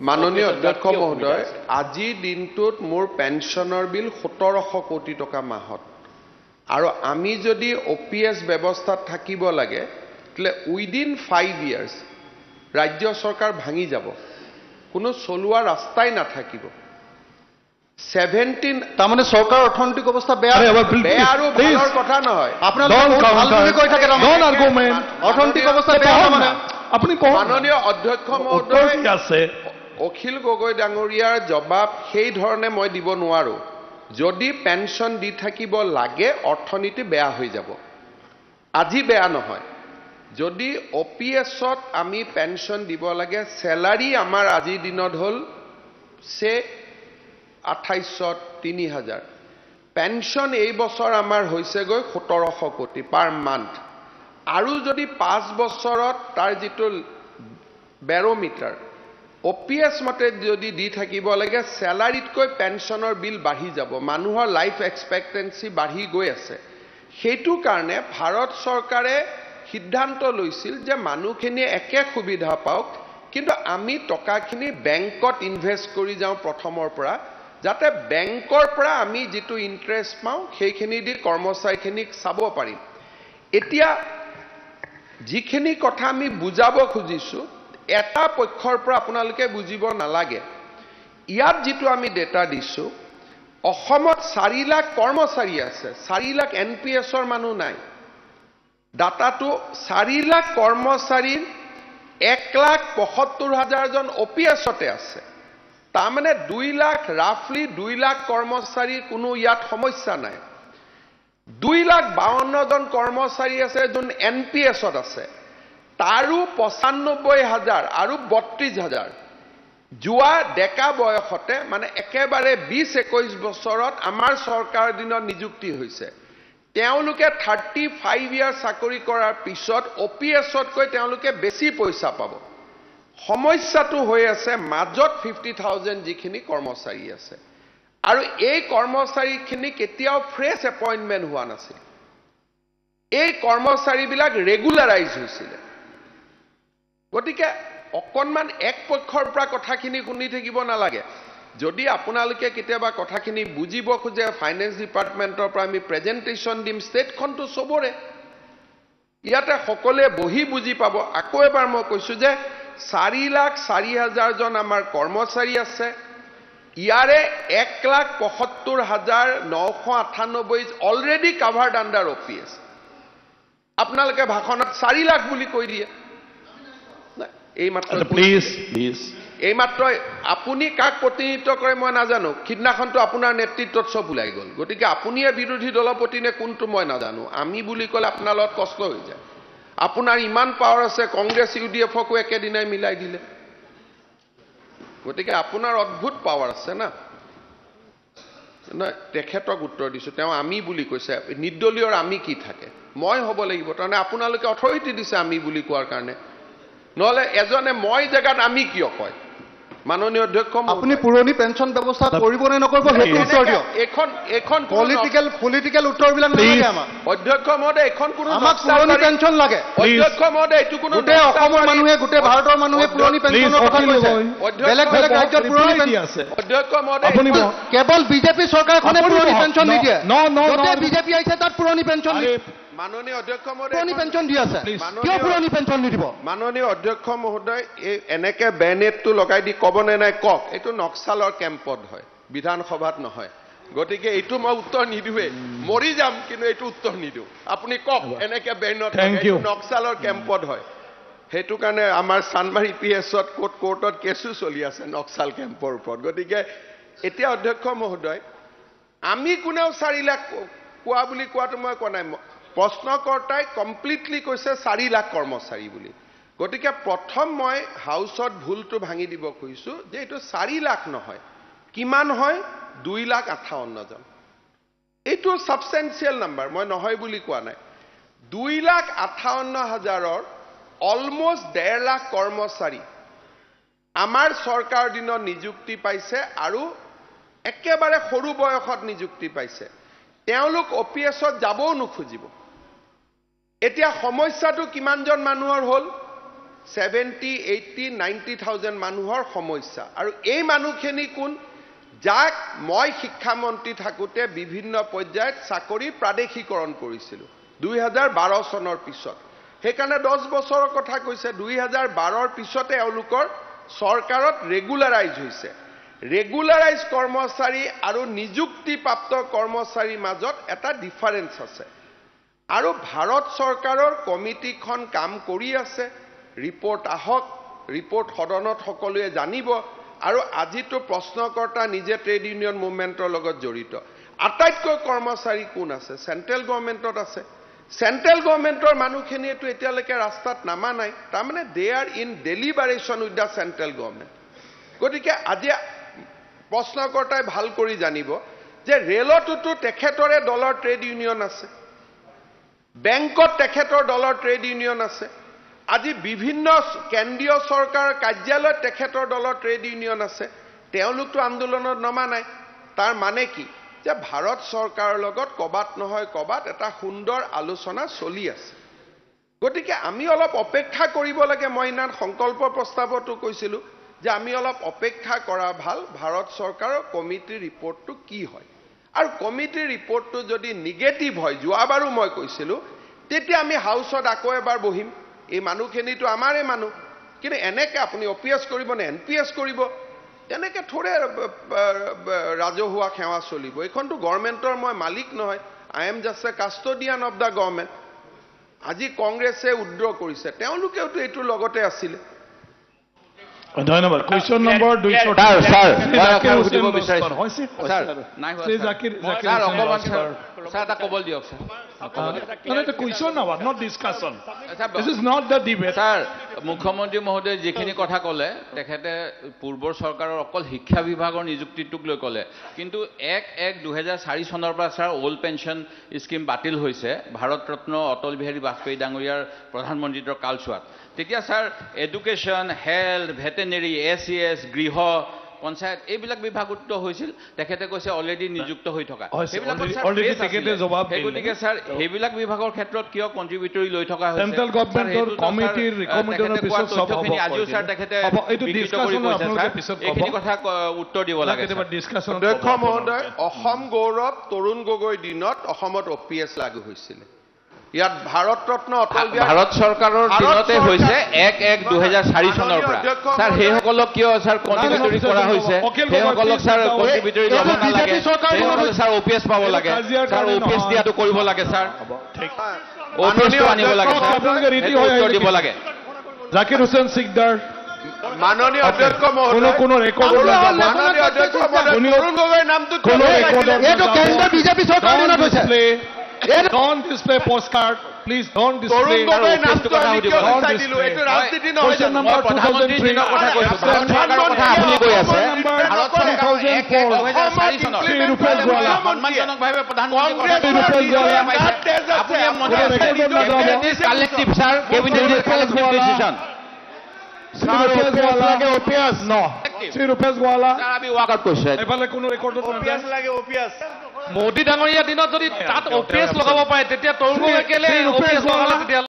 মাননীয় অধ্যক্ষ মহোদয়, আজিৰ দিনটোত মোৰ পেঞ্চনৰ বিল 1700 কোটি টকা মাহত, আৰু আমি যদি OPS ব্যৱস্থাত থাকিব লাগে তেলে উইদিন 5 ইয়াৰ্স ৰাজ্য চৰকাৰ ভাঙি যাব, কোনো চলোৱা ৰাস্তাই নাথাকিব। 17 তাৰমানে চৰকাৰ অৰ্থনৈতিক অৱস্থা বেয়া আৰু ভালৰ কথা নহয়। অৰ্থনৈতিক অৱস্থা বেয়া মানে আপুনি মাননীয় অধ্যক্ষ মহোদয় আছে অখিল গগৈ ডাঙৰীয়াৰ জবাব সেই ধৰণে মই দিব নোৱাৰো। যদি পেনশন দি থাকিব লাগে অৰ্থনীতি বেয়া হৈ যাব, আজি বেয়া নহয়। যদি OPSত আমি পেনশন দিব লাগে, স্যালাৰি আমাৰ আজিৰ দিনত হল সে 2800 3000, পেনশন এই বছৰ আমাৰ হৈছে গৈ 1700 কোটি পাৰ মান্থ, আৰু যদি 5 বছৰত তাৰ যিটো বেৰোমিটাৰ OPS মতে যদি দি থাকিব লাগে, স্যালাৰিতকৈ পেনশনৰ বিল বাঢ়ি যাব, মানুহৰ লাইফ এক্সপেক্টেন্সি বাঢ়ি গৈ আছে। সেইটো কাৰণে ভাৰত চৰকাৰে সিদ্ধান্ত লৈছিল যে মানুহখিনি একে সুবিধা পাওক, কিন্তু আমি টকাখিনি বেংকত ইনভেস্ট কৰি যাওঁ প্ৰথমৰ পৰা, যাতে বেংকৰ পৰা আমি যেটো ইন্টাৰেষ্ট পাওঁ সেইখিনি দি কৰ্মচাৰীখিনিক চাব পাৰিম। এতিয়া যিখিনি কথা আমি বুজাব খুজিছো, এটা পক্ষৰ পৰা আপোনালোকে বুজিব নালাগে। ইয়াত যেটো আমি ডেটা দিছো, অসমত 4 লাখ কৰ্মচাৰী আছে, 4 লাখ NPSৰ মানুহ নাই। ডাটাটো 4 লাখ কৰ্মচাৰীৰ 1,75,000 জন OPSতে আছে। তাৰমানে 2 লাখ ৰাফলি 2 লাখ কৰ্মচাৰীৰ কোনো ইয়াত সমস্যা নাই। 2,52,000 জন কৰ্মচাৰী আছে যোন NPSত আছে, তাৰো 95,000 আৰু 32,000 যোৱা ডেকা বয়সতে, মানে একেবাৰে 20-21 বছৰত আমাৰ চৰকাৰৰ দিনত নিযুক্তি হৈছে। তেওঁলোকে 35 ইয়াৰ চাকৰি কৰাৰ পিছত OPSতকৈ তেওঁলোকে বেছি পইচা পাব। সমস্যাটো হৈ আছে মাজত 50,000 যিখিনি কৰ্মচাৰী আছে, আৰু এই কৰ্মচাৰীখিনি কেতিয়াও ফ্ৰেছ এপইন্টমেন্ট হোৱা নাছিল। এই কৰ্মচাৰীবিলাক ৰেগুলাৰাইজ হৈছিল। গতিকে অকনমান এক পক্ষৰ পৰা কথাখিনি শুনি থাকিব নালাগে। যদি আপোনালোকে কেতিয়াবা কথাখিনি বুজিব খোজে, ফাইনেন্স ডিপাৰ্টমেন্টৰ পৰা আমি প্ৰেজেন্টেশন দিম, ষ্টেটখনটো সবৰে ইয়াতে সকলোৱে বহি বুজি পাব। আকৌ এবাৰ মই কৈছো যে 4,04,000 জন আমাৰ কৰ্মচাৰী আছে, ইয়াৰে 1,75,998 অলৰেডি কাভাৰ্ড আণ্ডাৰ OPS। আপোনালোকে ভাষণত 4 লাখ বুলি কৈ দিয়ে। এই মাত্ৰ আপুনি কাক প্ৰতিনিধিত্ব কৰে মই নাজানো, সিদিনাখনতো আপোনাৰ নেতৃত্বত সব ওলাই গ'ল। গতিকে আপুনিয়ে বিৰোধী দলপতি নে কোনটো মই নাজানো। আমি বুলি ক'লে আপোনাৰ লগত কষ্ট হৈ যায়। আপোনাৰ ইমান পাৱাৰ আছে, কংগ্ৰেছ UDFকো একেদিনাই মিলাই দিলে। গতিকে আপোনাৰ অদ্ভুত পাৱাৰ আছে না। তেখেতক উত্তৰ দিছো, তেওঁ আমি বুলি কৈছে, নিৰ্দলীয়ৰ আমি কি থাকে, মই হ'ব লাগিব। তাৰমানে আপোনালোকে অথৰিটি দিছে আমি বুলি কোৱাৰ কাৰণে, নহলে এজনে মই জেগাত আমি কিয় কয়? মাননীয় অধ্যক্ষ, আপুনি পুৰণি পেঞ্চন ব্যৱস্থা কৰিব নে নকৰিব সেইটো উত্তৰ দিয়ক। এখন পলিটিক্যাল উত্তৰবিলাক নালাগে আমাক। অধ্যক্ষ মহোদয়, এখন কোনো আমাক পুৰণি পেঞ্চন লাগে। অধ্যক্ষ মহোদয়, এইটো কোনো গোটেই অসমৰ মানুহে, গোটেই ভাৰতৰ মানুহে পুৰণি পেঞ্চনৰ কথা কৈছে। বেলেগ বেলেগ ৰাজ্যত পুৰণি পেঞ্চন আছে। অধ্যক্ষ মহোদয়, কেৱল বিজেপি চৰকাৰখনে পুৰণি পেঞ্চন নিদিয়ে। য'তে বিজেপি আহিছে তাত পুৰণি পেঞ্চন মাননীয় অধ্যক্ষ মহোদয়, পুৰণি পেঞ্চন দি আছে। কিয় পুৰণি পেঞ্চন নিদিব? মাননীয় অধ্যক্ষ মহোদয়, এই এনেকে বেনেটটো লগাই দি ক'ব নে নাই কওক। এইটো নক্সালৰ কেম্পত হয়, বিধানসভাত নহয়। গতিকে এইটো মই উত্তৰ নিদিওৱে, মৰি যাম, কিন্তু এইটো উত্তৰ নিদিওঁ। আপুনি কওক, এনেকে বেনত নক্সালৰ কেম্পত হয়। সেইটো কাৰণে আমাৰ চানমাৰী PSত কোৰ্টত কেছো চলি আছে নক্সাল কেম্পৰ ওপৰত। গতিকে এতিয়া অধ্যক্ষ মহোদয়, আমি কোনেও 4 লাখ কোৱা বুলি কোৱাটো মই কোৱা নাই। প্ৰশ্নকৰ্তাই কমপ্লিটলি কৈছে 4 লাখ কৰ্মচাৰী বুলি। গতিকে প্ৰথম মই হাউচত ভুলটো ভাঙি দিব খুজিছো যে এইটো 4 লাখ নহয়, কিমান হয়? 2,58,000 জন। এইটো সাবস্টেন্সিয়েল নাম্বাৰ, মই নহয় বুলি কোৱা নাই। 2,58,000ৰ অলমোষ্ট 1.5 লাখ কৰ্মচাৰী আমাৰ চৰকাৰ দিনত নিযুক্তি পাইছে, আৰু একেবাৰে সৰু বয়সত নিযুক্তি পাইছে। তেওঁলোক OPSত যাবও নোখোজিব। এতিয়া সমস্যাটো কিমানজন মানুহৰ হল? 70, 80, 90,000 মানুহৰ সমস্যা আৰু এই মানুহখিনি কোন যাক মই শিক্ষামন্ত্ৰী থাকোঁতে বিভিন্ন পৰ্যায়ত চাকৰি প্ৰাদেশিকৰণ কৰিছিলোঁ 2012 চনৰ পিছত সেইকাৰণে 10 বছৰৰ কথা কৈছে 2012ৰ পিছতে এওঁলোকৰ চৰকাৰত ৰেগুলাৰাইজ হৈছে ৰেগুলাৰাইজ কৰ্মচাৰী আৰু নিযুক্তিপ্ৰাপ্ত কৰ্মচাৰীৰ মাজত এটা ডিফাৰেন্স আছে আৰু ভাৰত চৰকাৰৰ কমিটিখন কাম কৰি আছে ৰিপৰ্ট আহক ৰিপৰ্ট সদনত সকলোৱে জানিব আৰু আজিতো প্ৰশ্নকৰ্তা নিজে ট্ৰেড ইউনিয়ন মুভমেণ্টৰ লগত জড়িত আটাইতকৈ কৰ্মচাৰী কোন আছে চেন্ট্ৰেল গভৰ্ণমেণ্টত আছে চেন্ট্ৰেল গভৰ্ণমেণ্টৰ মানুহখিনিয়েতো এতিয়ালৈকে ৰাস্তাত নামা নাই তাৰমানে they are in deliberation with the central government গতিকে আজি প্ৰশ্নকৰ্তাই ভাল কৰি জানিব যে ৰেলটোতো তেখেতৰে দলৰ ট্ৰেড ইউনিয়ন আছে বেংকত তেখেতৰ দলৰ ট্ৰেড ইউনিয়ন আছে আজি বিভিন্ন কেন্দ্ৰীয় চৰকাৰৰ কাৰ্যালয়ত তেখেতৰ দলৰ ট্ৰেড ইউনিয়ন আছে তেওঁলোকতো আন্দোলনত নমা নাই তাৰ মানে কি যে ভাৰত চৰকাৰৰ লগত কবাত নহয় কবাত এটা সুন্দৰ আলোচনা চলি আছে গতিকে আমি অলপ অপেক্ষা কৰিব লাগে মই ইনাৰ সংকল্প প্ৰস্তাৱতো কৈছিলোঁ যে আমি অলপ অপেক্ষা কৰা ভাল ভাৰত চৰকাৰৰ কমিটিৰ ৰিপৰ্টটো কি হয় আৰু কমিটিৰ ৰিপৰ্টটো যদি নিগেটিভ হয় যোৱাবাৰো মই কৈছিলোঁ তেতিয়া আমি হাউচত আকৌ এবাৰ বহিম এই মানুহখিনিতো আমাৰে মানুহ কিন্তু এনেকৈ আপুনি অপিএছ কৰিব নে এনপিএছ কৰিব তেনেকৈ থোৰে ৰাজহুৱা সেৱা চলিব এইখনতো গভৰ্ণমেণ্টৰ মই মালিক নহয় I am just A custodian of the government আজি কংগ্ৰেছে উদ্ৰ কৰিছে তেওঁলোকেওতো এইটোৰ লগতে আছিলে ধন্যবাদ কোয়েশ্চন নম্বৰ 200 স্যাৰ সুধিব বিচাৰিছো স্যাৰ নাই শ্ৰী জাকিৰ স্যাৰ অকমান স্যাৰ এটা কবল দিয়ক sir No, the question now, not discussion. This is not the debate. Sir মুখ্যমন্ত্ৰী মহোদয় যিখিনি কথা ক'লে তেখেতে পূৰ্বৰ চৰকাৰৰ অকল শিক্ষা বিভাগৰ নিযুক্তিটোক লৈ ক'লে কিন্তু 1/1/2004 চনৰ পৰা স্যাৰ ওল্ড পেঞ্চন স্কিম বাতিল হৈছে ভাৰত ৰত্ন অটল বিহাৰী বাজপেয়ী ডাঙৰীয়াৰ প্ৰধানমন্ত্ৰীৰ কালছোৱাত তেতিয়া sir education health veterinary SES গৃহ পঞ্চায়ত এইবিলাক বিভাগত হৈছিল তেখেতে কৈছে অলৰেডি নিযুক্ত হৈ থকা অলৰেডি তেখেতে জবাব দিলে গতিকে স্যাৰ সেইবিলাক বিভাগৰ ক্ষেত্ৰত কিয় কন্ট্ৰিবিউটৰি লৈ থকা হৈছে সেন্ট্ৰেল গভৰ্ণমেণ্টৰ কমিটিৰ ৰিকমেণ্ডেশ্যনৰ পিছত সব হ'ব আজিও স্যাৰ তেখেতে এইটো ডিসকাশন আপোনালোকে পিছত ক'ব এইখিনি কথা উত্তৰ দিব লাগে কেতিয়াবা ডিসকাশন অধ্যক্ষ মহোদয় অসম গৌৰৱ তৰুণ গগৈ দিনত অসমত OPS লাগু হৈছিল ইয়াত ভাৰত ৰত্ন অটল বিহাৰী ভাৰত চৰকাৰৰ দিনতে হৈছে 1/1/2004 চনৰ পৰা স্যাৰ সেইসকলক কিয় স্যাৰ কন্ট্ৰিবিউটৰি কৰা হৈছে সেইসকলক স্যাৰ কন্ট্ৰিবিউটৰি ল'ব নালাগে সেইসকলক স্যাৰ OPS পাব লাগে স্যাৰ OPS দিয়াটো কৰিব লাগে স্যাৰ ঠিক OPS আনিব লাগে স্যাৰ আপোনালোকে ৰীতি হৈ উত্তৰ দিব লাগে জাকিৰ হুছেইন সিকদাৰ মাননীয় অধ্যক্ষ মহোদয় কোনো ৰেকৰ্ড মাননীয় অধ্যক্ষ মহোদয় তৰুণ গগৈৰ নামটো কোনো ৰেকৰ্ড এইটো কেন্দ্ৰ বিজেপি চৰকাৰৰ দিনত হৈছে Don't display postcard. Please don't display. তৰুণ গগৈৰ নামটো আমি কিয় চাই দিলো এইটো ৰাজনীতি নহয় Question number 2003 দিনৰ কথা কৈছো ভাৰত চৰকাৰৰ কথা আপুনি কৈ আছে ভাৰত চৰকাৰৰ 1/1/2004 চনৰ শ্ৰী ৰূপেশ গোৱালা সন্মানজনকভাৱে প্ৰধানমন্ত্ৰী আপুনি মন্ত্ৰী collective sir cabinet collective decision Shri Rupesh Gowala sir আমি ওয়াকআউট কৰিছো এফালে কোনো ৰেকৰ্ডত মোদী ডাঙৰীয়া দিনত যদি তাত OPS লগাব পাৰে তেতিয়া তৰুণ গগৈ কেলে OPS লগালে তেতিয়া